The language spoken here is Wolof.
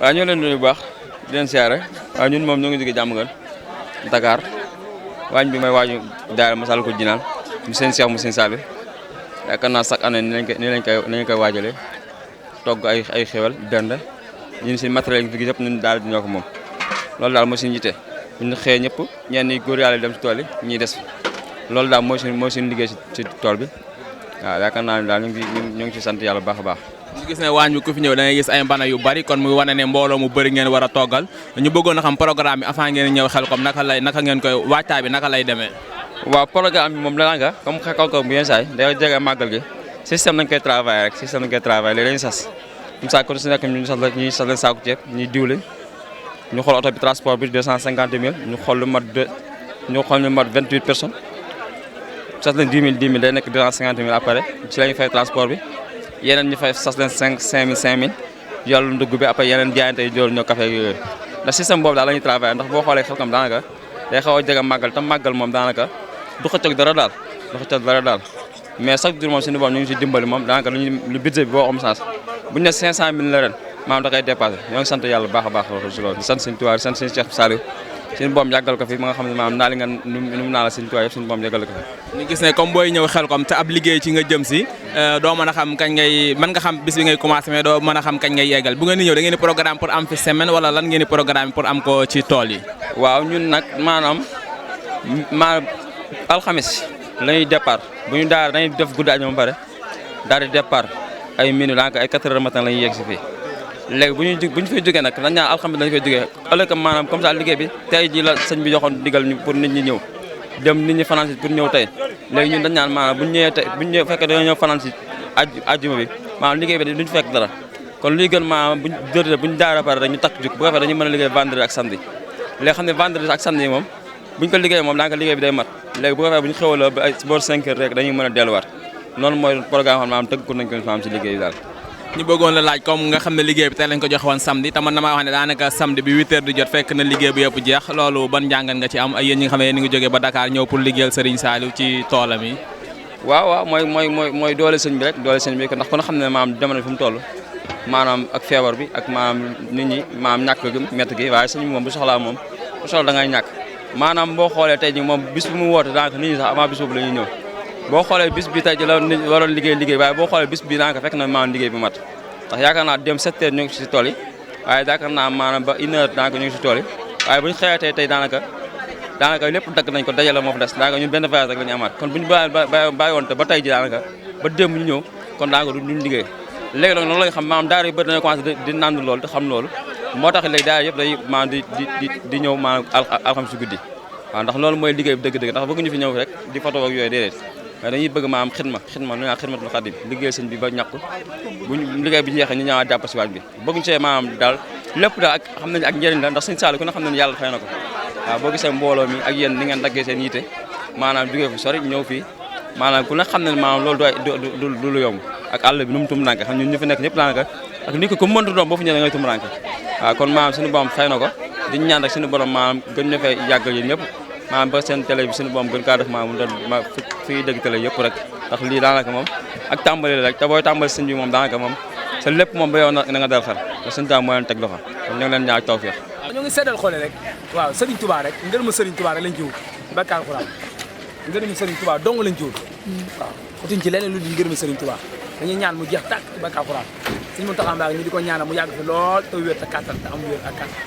waaw ñoo leen nuyu bu baax di leen siyaare waaw ñun moom ñoo ngi jóge Diamaguène Dakar waañ bi may waaju daara Massalikul Jinaan mu seen Cheikh mu seen Saliou yaakaar naa chaque année ni lañ koy waajalee togg ay xéwal dend ñun si matériel yi fi gis yëpp ñun daal di ñoo ko moom loolu daal moo suñu yite ñu xëyee ñëpp ñenn ñi góor yàlla dem si tool yi ñuy des loolu daal mooy suñu liggéey si tool bi waaw yaakaar naa ne daal ñu ngi ci sant yàlla bu baax a baax. ñu gis ne waañ bi ku fi ñëw da ngay gis ay mbana yu bari kon muy wane ne mbooloo mu bëri ngeen war a toggal ñu bëggoon a xam programme bi avant ngeen ñëw Xelcom naka ngeen koy waajtaay bi naka lay demee. waaw programme bi moom danaa comme Xelcom bu yenn saa yi day jege màggal gi système nañ koy travailler rek système nañ koy travailler léegi dañuy sas comme ça kon su nekk ñuy sas leen saaku ceeb ñuy diwle ñu xool oto bi transport bi 250 000 ñu xool lu mat 28 personnes sas leen 10 000 day nekk 250 000 après ci la ñu fay transport bi yeneen ñu fay sas leen 5 000 yàlla ndugg bi après yeneen jaayante yi jool ñoo café yooyu ndax système boobu daal la ñuy travailler ndax boo xoolee Xelcom daanaka day xaw a jege màggal te màggal moom daanaka du xëccoog dara daal mais chaque jour moom suñu borom ñu ngi si dimbali moom daanaka lu budget bi boo xam sens bu ñu ne 500 000 la ren maanaam da koy dépassé ñoo ngi sant yàlla bu baax a baax si loolu di sant suñu tuwaay di sant suñu Cheikh Saliou suñu boom yàggal ko fi ma nga xam ne maanaam naa li nga nu mu naa la suñu tuwaay yëpp suñu boom yàggal ko fi ñu gis ne comme booy ñëw Xelcom te ab liggéey ci nga jëm si doo mën a xam kañ ngay mën nga xam bis bi ngay commencé mais doo mën a xam kañ ngay yeggal bu ngeen di ñëw da ngeen di programme pour am fi semaine wala lan ngeen di programme pour am ko ci tool yi. waaw ñun nag maanaam alxamis la ñuy départ bu ñu daal dañuy def guddi añ ba pare daal di départ ay minutes daanaka ay 4 heures matin la ñuy yegg si fii léegi bu ñu fay jógee nag dañ naan alxamis lañu fay jógee ëllëg maanaam comme ça liggéey bi tey ji la sëñ bi joxoon digal ñu pour nit ñi ñëw dem nit ñi fanaan si pour ñëw tey léegi ñun dañ naan maanaam bu ñu ñëwee tey bu ñu ñëwee fekkee dañoo ñëw fanaan si àjjuma bi maanaam liggéey bi duñu fekk dara kon luy gën maanaam buñ daara pare rek ñu takk juk bu ko defee dañuy mën a liggéey vendredi ak samedi léegi xam ne vendredi ak samedi moom buñ ko liggéey moom daanaka liggéey bi day mat léegi bu ko defee bu ñu xewaloo ba ay boor 5 heures rek dañuy mën a delluwaat noonu mooy programme xam maanaam tëgg ko nañ ko maanaam si liggéey bi daal ñu bëggoon la laaj comme nga xam ne liggéey bi tey lañ ko joxe woon samedi te man damaa wax ne daanaka samedi bi 8 heures di jot fekk na liggéey bi yëpp jeex loolu ban njàngat nga ci am ay yéen ñi nga xam ne yéen ngi jógee ba Dakar ñëw pour liggéeyal Serigne Saliou ci toolam yi. waaw mooy doole sëñ bi rek doole sëñ bi ndax kon xam ne maanaam jamono fi mu toll maanaam ak feebar bi ak maanaam nit ñi maanaam ñàkk gi métti gi waaye sëñ bi moom bu soxlaa moom bu soxla da ngay ñàkk maanaam boo xoolee tey ji moom bis bi mu woote daanaka nit ñi sax avant bis boobu la ñuy ñëw boo xoolee bis bi tey ji la nit waroon liggéey waaye boo xoolee bis bi daanaka fekk na maanaam liggéey bi mat ndax yaakaar naa dem 7 heures ñu ngi si tool yi waaye yaakaar naa maanaam ba 1 heure daanaka ñu ngi si tool yi waaye bu ñu xëyatee tey daanaka lépp dagg nañ ko dajale moo fa des daanaka ñun benn voyage rek la ñu amaat kon bu ñu bàyyi woon te ba tey ji daanaka ba démb ñu ñëw kon daanaka duñ liggéey léegi nag noonu la ñu xam maanaam daara yu bëri dañoo commencé di nand loolu di xam loolu moo tax léegi daara yëpp day maanaam di ñëw maanaam alxames si guddi waaw ndax loolu mooy liggéey bi dëgg-dëgg ndax bëgguñu fi ñëw rek di photo ak yooyu déedéet mais dañuy bëgg maanaam xidma nu ñaa xidmatul xadim liggéey sëñ bi ba ñàkk buñ liggéey bi jeexee ñu ñëwaat jàpp si waañ bi bëgguñu see maanaam daal lépp daal ak xam nañ ak njëriñ la ndax sëñ Saliou ku ne xam ne yàlla fay na ko waaw boo gisee mbooloo mi ak yéen ni ngeen daggee seen yite maanaam jógee fu sori ñëw fii maanaam ku ne xam ne maanaam loolu du lu yomb ak àll bi nu mu tumranke xam ñun ñu fi nekk ñëpp daanaka ak ni ko ku mëntu doom boo fi ñëwee da ngay tumranke waaw kon maanaam suñu borom fay na ko di ñaan rek suñu borom maanaam gën ñu fay yàggal yéen ñëpp maanaam ba seen télé bi suñu borom gën kaa def maanaam mu fii dëgg télé yëpp rek ndax lii daanaka moom ak tàmbali la rek te booy tàmbali sëñ bi moom daanaka moom sa lépp moom ba yow na nga dal xel te sëñ Tuubaa moo leen teg loxo kon ñu ngi leen ñaan tawfeex ñu ngi seddal xoole rek waaw Serigne Touba rek ngërëmu Serigne Touba rek lañ ci wut barke Alxuraan ngërëmu Serigne Touba dong lañ ci wut waaw xutuñ ci leneen lu di ngërëmu Serigne Touba dañuy ñaan mu jeex tàkk ci barke Alxuraan Sëñ Mountakha Mbacké ñu di ko ñaanal mu yàgg fi lool te wér te kattan te am wér ak kattan